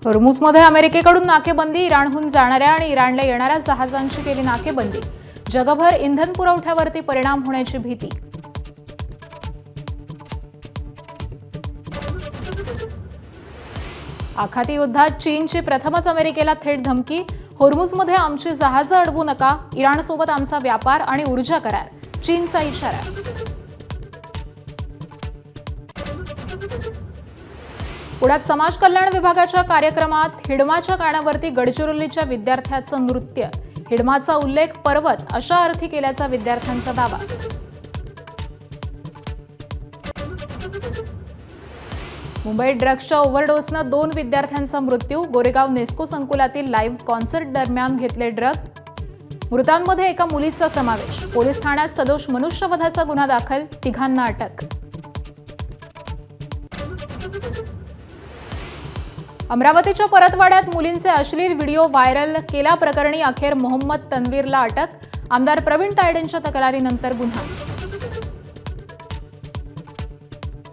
होर्मुझमध्ये अमेरिकेकडून नाकेबंदी, इराणहून जाणाऱ्या आणि इराणला येणाऱ्या जहाजांची केली नाकेबंदी. जगभर इंधन पुरवठ्यावरती परिणाम होण्याची भीती. आखाती युद्धात चीनची प्रथमच अमेरिकेला थेट धमकी. होर्मुझमध्ये आमची जहाजं अडवू नका, इराणसोबत आमचा व्यापार आणि ऊर्जा करार, चीनचा इशारा. पुण्यात समाज कल्याण विभागाच्या कार्यक्रमात हिडमाच्या गाण्यावरती गडचिरोलीच्या विद्यार्थ्याचं नृत्य. हिडमाचा उल्लेख पर्वत अशा अर्थी केल्याचा विद्यार्थ्यांचा दावा. मुंबईत ड्रग्सच्या ओव्हरडोसनं 2 विद्यार्थ्यांचा मृत्यू. गोरेगाव नेस्को संकुलातील लाईव्ह कॉन्सर्ट दरम्यान घेतले ड्रग. मृतांमध्ये एका मुलीचा समावेश. पोलीस ठाण्यात सदोष मनुष्यवधाचा गुन्हा दाखल, 3घांना अटक. अमरावतीच्या परतवाड्यात मुलींचे अश्लील व्हिडिओ व्हायरल केल्याप्रकरणी अखेर मोहम्मद तन्वीरला अटक. आमदार प्रवीण तायडेंच्या तक्रारीनंतर गुन्हा.